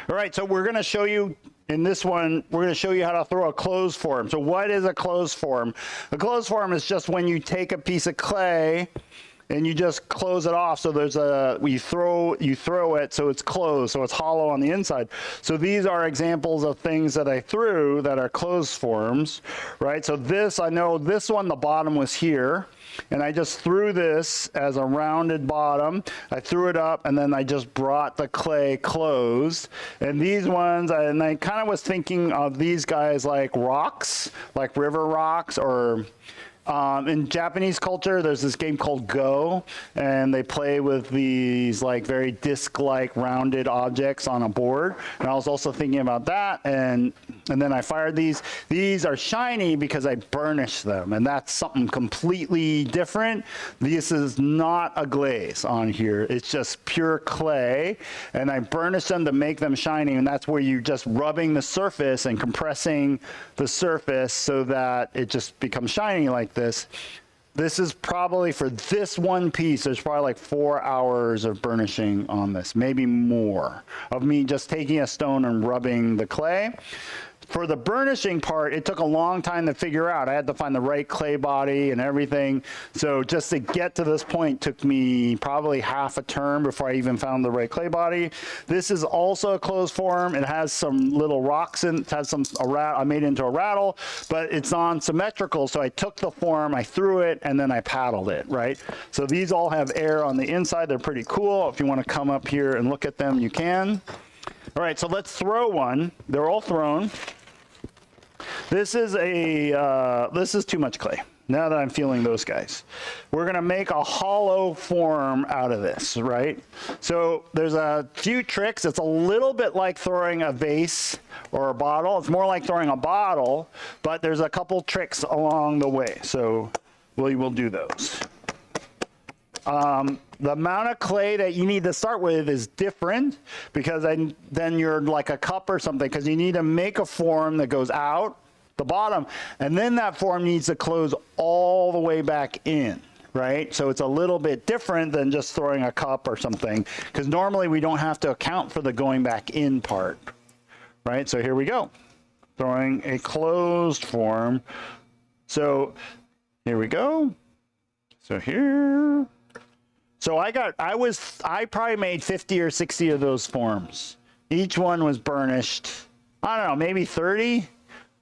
All right, so we're going to show you in this one, we're going to show you how to throw a closed form. So what is a closed form? A closed form is just when you take a piece of clay and you just close it off. So there's you throw it so it's closed, so it's hollow on the inside. So these are examples of things that I threw that are closed forms, right? So this, I know this one, the bottom was here, and I just threw this as a rounded bottom. I threw it up, and then I just brought the clay closed. And these ones, and I kind of was thinking of these guys like rocks, like river rocks, or in Japanese culture, there's this game called Go, and they play with these like very disc-like rounded objects on a board. And I was also thinking about that, and then I fired these. These are shiny because I burnished them, and that's something completely different. This is not a glaze on here. It's just pure clay, and I burnished them to make them shiny, and that's where you're just rubbing the surface and compressing the surface so that it just becomes shiny like this. This is probably, for this one piece, there's probably like 4 hours of burnishing on this, maybe more, of me just taking a stone and rubbing the clay. For the burnishing part, it took a long time to figure out. I had to find the right clay body and everything. So just to get to this point took me probably half a turn before I even found the right clay body. This is also a closed form. It has some little rocks in it. Has I made it into a rattle, but it's non-symmetrical. So I took the form, I threw it, and then I paddled it, right? So these all have air on the inside. They're pretty cool. If you want to come up here and look at them, you can. All right, so let's throw one. They're all thrown. This is too much clay. Now that I'm feeling those guys, we're gonna make a hollow form out of this, right? So there's a few tricks. It's a little bit like throwing a vase or a bottle. It's more like throwing a bottle, but there's a couple tricks along the way. So we will do those. The amount of clay that you need to start with is different, because then you're like a cup or something, because you need to make a form that goes out the bottom, and then that form needs to close all the way back in, right? So it's a little bit different than just throwing a cup or something, because normally we don't have to account for the going back in part, right? So here we go, throwing a closed form. So here we go. So here. So I probably made 50 or 60 of those forms. Each one was burnished, I don't know, maybe 30,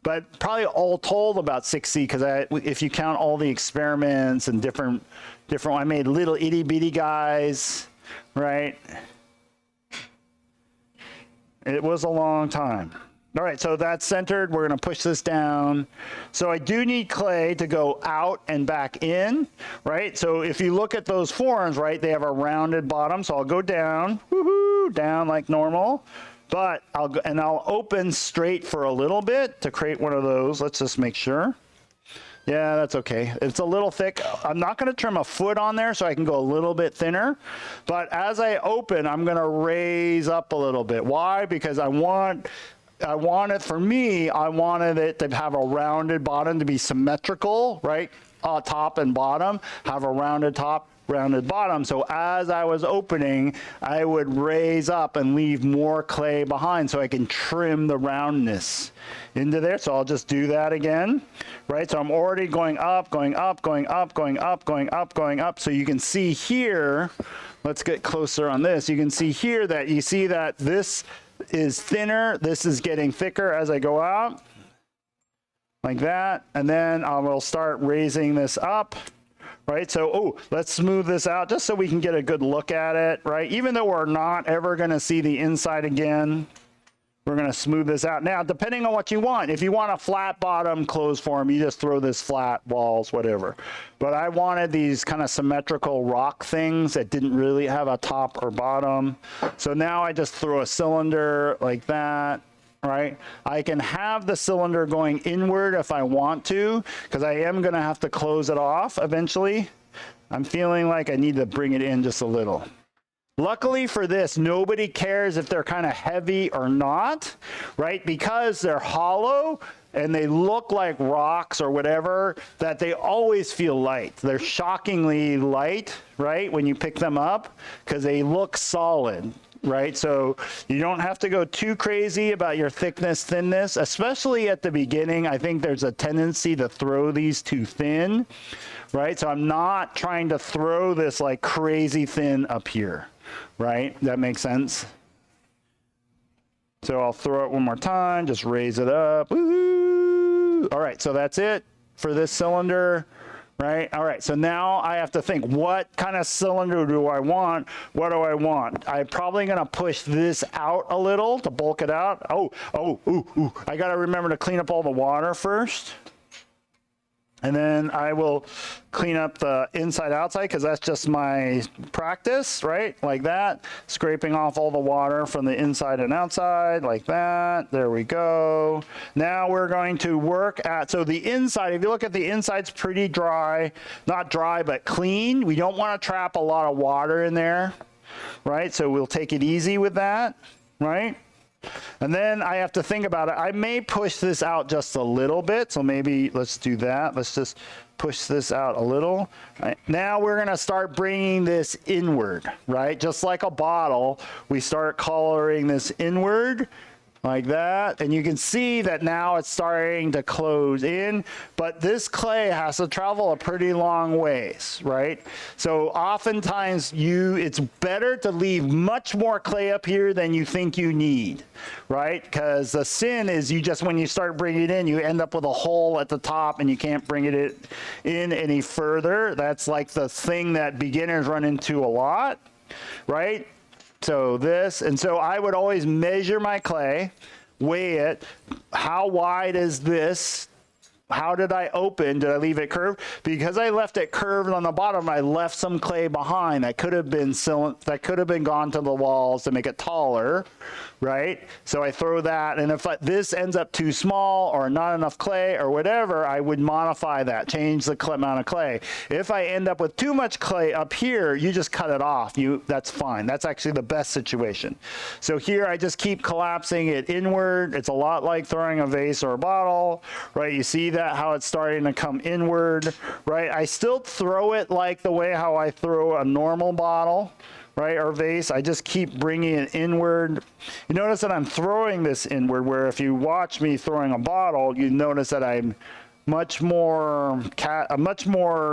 but probably all told about 60, because if you count all the experiments and different, I made little itty bitty guys, right? It was a long time. All right, so that's centered. We're gonna push this down. So I do need clay to go out and back in, right? So if you look at those forms, right, they have a rounded bottom. So I'll go down, woohoo, down like normal, but I'll open straight for a little bit to create one of those. Let's just make sure. Yeah, that's okay. It's a little thick. I'm not gonna trim a foot on there so I can go a little bit thinner, but as I open, I'm gonna raise up a little bit. Why? Because I wanted it to have a rounded bottom, to be symmetrical, right? Top and bottom, have a rounded top, rounded bottom. So as I was opening, I would raise up and leave more clay behind so I can trim the roundness into there. So I'll just do that again, right? So I'm already going up, going up, going up, going up, going up, going up. So you can see here, let's get closer on this. You can see here that you see that this is thinner, this is getting thicker as I go out, like that, and then I will start raising this up, right? So, let's smooth this out just so we can get a good look at it, right? Even though we're not ever gonna see the inside again, we're gonna smooth this out. Now, depending on what you want, if you want a flat bottom closed form, you just throw this flat, walls, whatever. But I wanted these kind of symmetrical rock things that didn't really have a top or bottom. So now I just throw a cylinder like that, right? I can have the cylinder going inward if I want to, because I am gonna have to close it off eventually. I'm feeling like I need to bring it in just a little. Luckily for this, nobody cares if they're kind of heavy or not, right? Because they're hollow and they look like rocks or whatever, that they always feel light. They're shockingly light, right, when you pick them up, because they look solid. right? So you don't have to go too crazy about your thickness, thinness, especially at the beginning. I think there's a tendency to throw these too thin, right? So I'm not trying to throw this like crazy thin up here, right? That makes sense? So I'll throw it one more time, just raise it up. Woo-hoo! All right, so that's it for this cylinder. Right? All right, so now I have to think, what kind of cylinder do I want? What do I want? I'm probably gonna push this out a little to bulk it out. Ooh. I gotta remember to clean up all the water first. And then I will clean up the inside outside because that's just my practice, right? Like that, scraping off all the water from the inside and outside like that. There we go. Now we're going to work at, so the inside, if you look at the inside's pretty dry, not dry, but clean. We don't want to trap a lot of water in there, right? So we'll take it easy with that, right? And then I have to think about it. I may push this out just a little bit. So maybe let's do that. Let's just push this out a little. Right. Now we're going to start bringing this inward, right? Just like a bottle, we start coloring this inward like that. And you can see that now it's starting to close in, but this clay has to travel a pretty long ways, right? So oftentimes it's better to leave much more clay up here than you think you need, right? Because the sin is when you start bringing it in, you end up with a hole at the top and you can't bring it in any further. That's like the thing that beginners run into a lot, right? So this, and so I would always measure my clay, weigh it. How wide is this? How did I open? Did I leave it curved? Because I left it curved on the bottom, I left some clay behind that could have been gone to the walls to make it taller, right? So I throw that, and if this ends up too small or not enough clay or whatever, I would modify that, change the amount of clay. If I end up with too much clay up here, you just cut it off. That's fine. That's actually the best situation. So here I just keep collapsing it inward. It's a lot like throwing a vase or a bottle, right? You see that how it's starting to come inward, right? I still throw it like the way how I throw a normal bottle, right, or vase. I just keep bringing it inward. You notice that I'm throwing this inward, where if you watch me throwing a bottle, you notice that I'm much more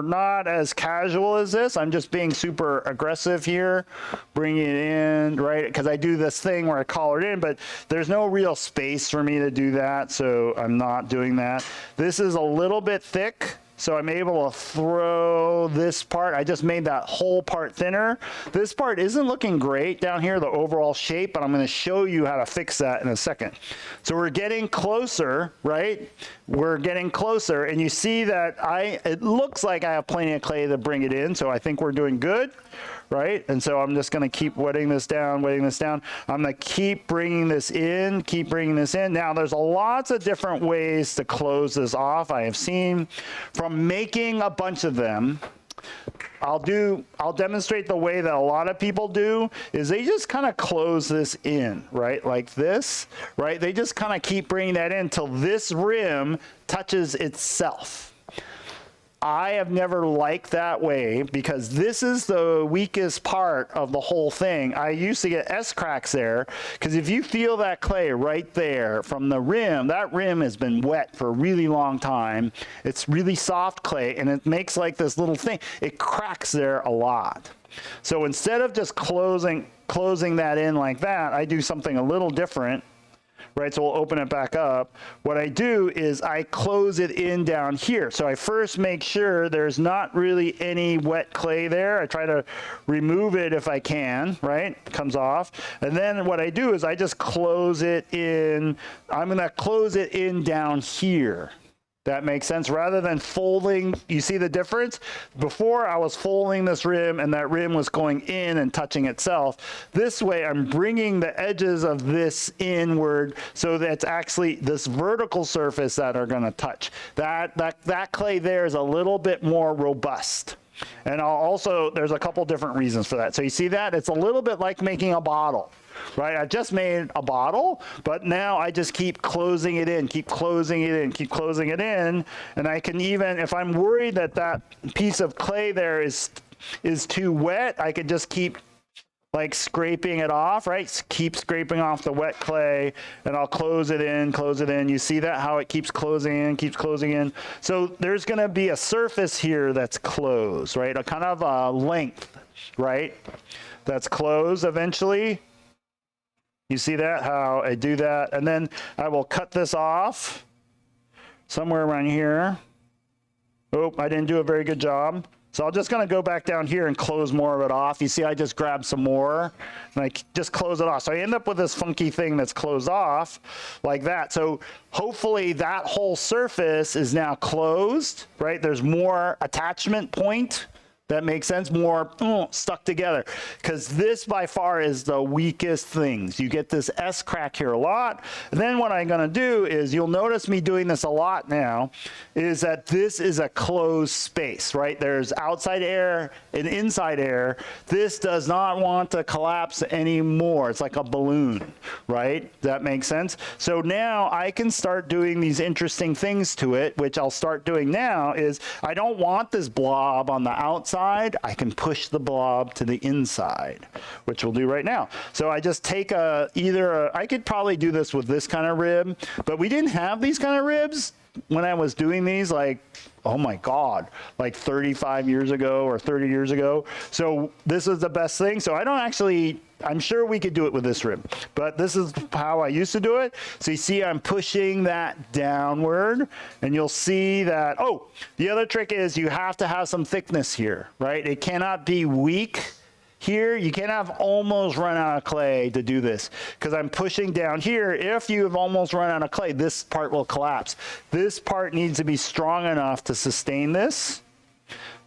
not as casual as this. I'm just being super aggressive here, bringing it in, right? Because I do this thing where I collar it in, but there's no real space for me to do that, so I'm not doing that. This is a little bit thick, so I'm able to throw this part. I just made that whole part thinner. This part isn't looking great down here, the overall shape, but I'm gonna show you how to fix that in a second. So we're getting closer, right? We're getting closer, and you see that it looks like I have plenty of clay to bring it in, so I think we're doing good, right? And so I'm just gonna keep wetting this down. I'm gonna keep bringing this in, Now there's lots of different ways to close this off. I have seen from making a bunch of them. I'll demonstrate the way that a lot of people do is they just kind of close this in, right? Like this, right? They just kind of keep bringing that in till this rim touches itself. I have never liked that way because this is the weakest part of the whole thing. I used to get S-cracks there because if you feel that clay right there from the rim, that rim has been wet for a really long time. It's really soft clay and it makes like this little thing. It cracks there a lot. So instead of just closing that in like that, I do something a little different. Right, so we'll open it back up. What I do is I close it in down here. So I first make sure there's not really any wet clay there. I try to remove it if I can, right? It comes off. And then what I do is I just close it in. I'm gonna close it in down here. That makes sense. Rather than folding, you see the difference? Before I was folding this rim and that rim was going in and touching itself. This way I'm bringing the edges of this inward so that it's actually this vertical surface that are gonna touch. That clay there is a little bit more robust. And there's a couple different reasons for that. So you see that? It's a little bit like making a bottle. Right, I just made a bottle, but now I just keep closing it in, and I can even, if I'm worried that piece of clay there is too wet, I could just keep like scraping it off, right? Keep scraping off the wet clay, and I'll close it in, close it in. You see that, how it keeps closing in, keeps closing in. So there's gonna be a surface here that's closed, right? A kind of a length, right? That's closed eventually. You see that, how I do that? And then I will cut this off somewhere around here. Oh, I didn't do a very good job. So I'm just gonna go back down here and close more of it off. You see, I just grabbed some more and I just close it off. So I end up with this funky thing that's closed off like that. So hopefully that whole surface is now closed, right? There's more attachment point. That makes sense, more stuck together. Because this by far is the weakest things. You get this S crack here a lot. And then what I'm gonna do is, you'll notice me doing this a lot now, is that this is a closed space, right? There's outside air and inside air. This does not want to collapse anymore. It's like a balloon, right? That makes sense? So now I can start doing these interesting things to it, which I'll start doing now is, I don't want this blob on the outside. I can push the blob to the inside, which we'll do right now. So I just take I could probably do this with this kind of rib, but we didn't have these kind of ribs when I was doing these, like, oh my God, like 35 years ago or 30 years ago. So this is the best thing. So I don't actually, I'm sure we could do it with this rib, but this is how I used to do it. So you see I'm pushing that downward, and you'll see that, oh, the other trick is you have to have some thickness here, right? It cannot be weak. Here, you can't have almost run out of clay to do this, because I'm pushing down here. If you have almost run out of clay, this part will collapse. This part needs to be strong enough to sustain this.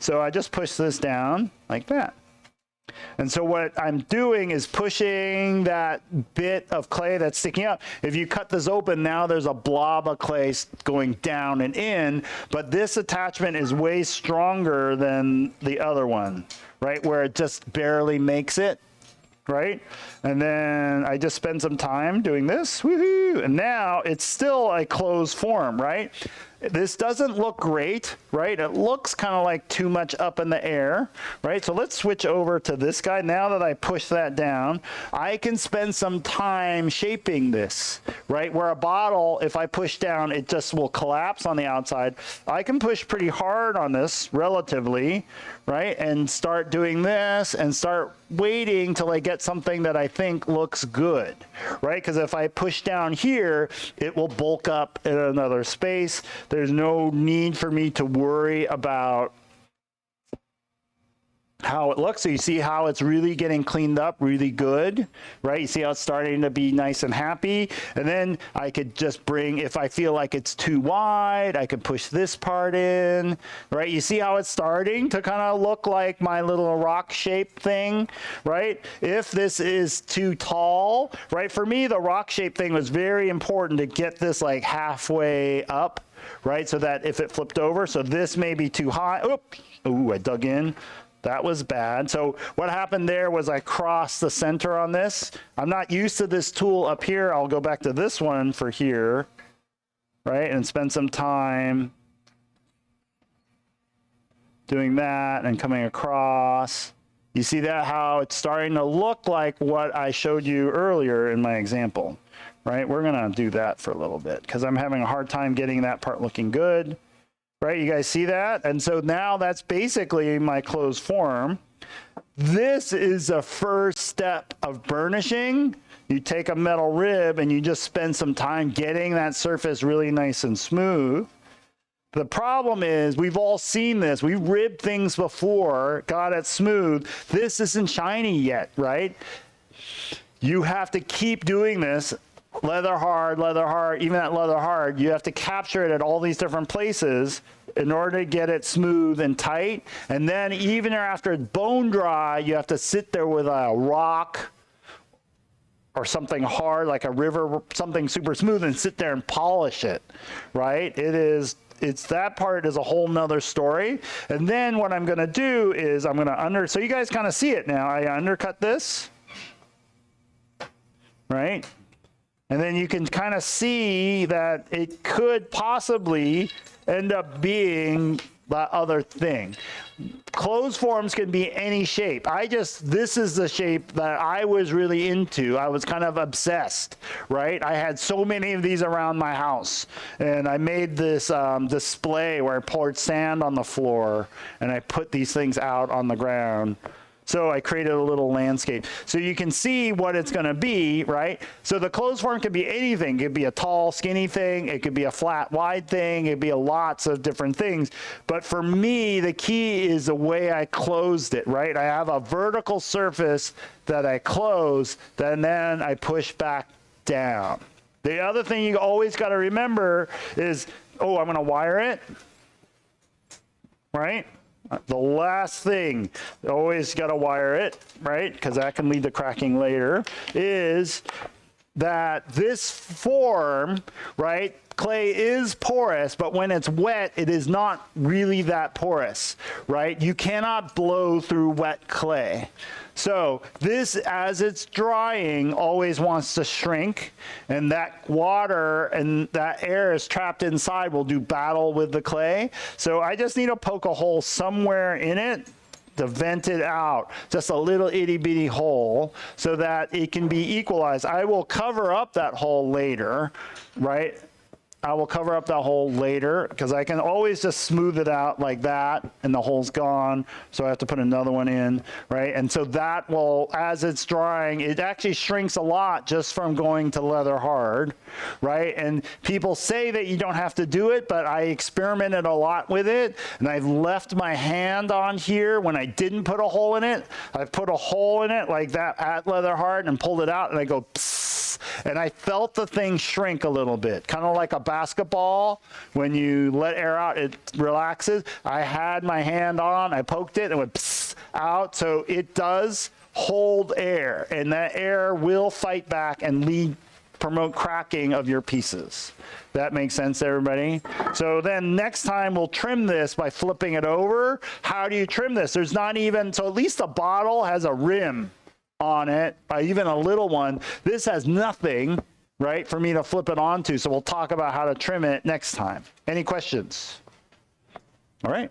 So I just push this down like that. And so what I'm doing is pushing that bit of clay that's sticking up. If you cut this open, now there's a blob of clay going down and in, but this attachment is way stronger than the other one, right? Where it just barely makes it, right? And then I just spend some time doing this, woohoo! And now it's still a closed form, right? This doesn't look great, right? It looks kind of like too much up in the air, right? So let's switch over to this guy. Now that I push that down, I can spend some time shaping this, right? Where a bottle, if I push down, it just will collapse on the outside. I can push pretty hard on this relatively, right? And start doing this and start waiting till I get something that I think looks good, right? Because if I push down here, it will bulk up in another space. There's no need for me to worry about how it looks. So you see how it's really getting cleaned up really good, right? You see how it's starting to be nice and happy. And then I could just bring, if I feel like it's too wide, I could push this part in, right? You see how it's starting to kind of look like my little rock shape thing, right? If this is too tall, right? For me, the rock shape thing was very important to get this like halfway up, right? So that if it flipped over, so this may be too high. Ooh, I dug in. That was bad. So what happened there was I crossed the center on this. I'm not used to this tool up here. I'll go back to this one for here, right? And spend some time doing that and coming across. You see that, how it's starting to look like what I showed you earlier in my example, right? We're gonna do that for a little bit because I'm having a hard time getting that part looking good. Right, you guys see that? And so now that's basically my closed form. This is a first step of burnishing. You take a metal rib and you just spend some time getting that surface really nice and smooth. The problem is, we've all seen this. We've ribbed things before, got it smooth. This isn't shiny yet, right? You have to keep doing this. Leather hard, even that leather hard, you have to capture it at all these different places in order to get it smooth and tight. And then even after it's bone dry, you have to sit there with a rock or something hard like a river, something super smooth, and sit there and polish it, right? It's that part is a whole nother story. And then what I'm gonna do is I'm gonna so you guys kind of see it now. I undercut this, right? And then you can kind of see that it could possibly end up being that other thing. Closed forms can be any shape. This is the shape that I was really into. I was kind of obsessed, right? I had so many of these around my house, and I made this display where I poured sand on the floor and I put these things out on the ground. So I created a little landscape. So you can see what it's going to be, right? So the closed form could be anything. It could be a tall, skinny thing. It could be a flat, wide thing. It could be lots of different things. But for me, the key is the way I closed it, right? I have a vertical surface that I close, and then I push back down. The other thing you always got to remember is, oh, I'm going to wire it, right? The last thing, always got to wire it, right? Because that can lead to cracking later, is that this form, right? Clay is porous, but when it's wet, it is not really that porous, right? You cannot blow through wet clay. So this, as it's drying, always wants to shrink, and that water and that air is trapped inside will do battle with the clay. So I just need to poke a hole somewhere in it to vent it out, just a little itty bitty hole, so that it can be equalized. I will cover up that hole later, right? I will cover up that hole later because I can always just smooth it out like that and the hole's gone. So I have to put another one in, right? And so that will, as it's drying, it actually shrinks a lot just from going to leather hard, right? And people say that you don't have to do it, but I experimented a lot with it, and I've left my hand on here when I didn't put a hole in it. I put a hole in it like that at leather hard and pulled it out, and I go psst, and I felt the thing shrink a little bit, kind of like a basketball. When you let air out, it relaxes. I had my hand on, I poked it, and it went psst out. So it does hold air, and that air will fight back and promote cracking of your pieces. That makes sense, everybody? So then next time we'll trim this by flipping it over. How do you trim this? There's not even, so at least the bottle has a rim on it, even a little one. This has nothing, right, for me to flip it onto. So we'll talk about how to trim it next time. Any questions? All right.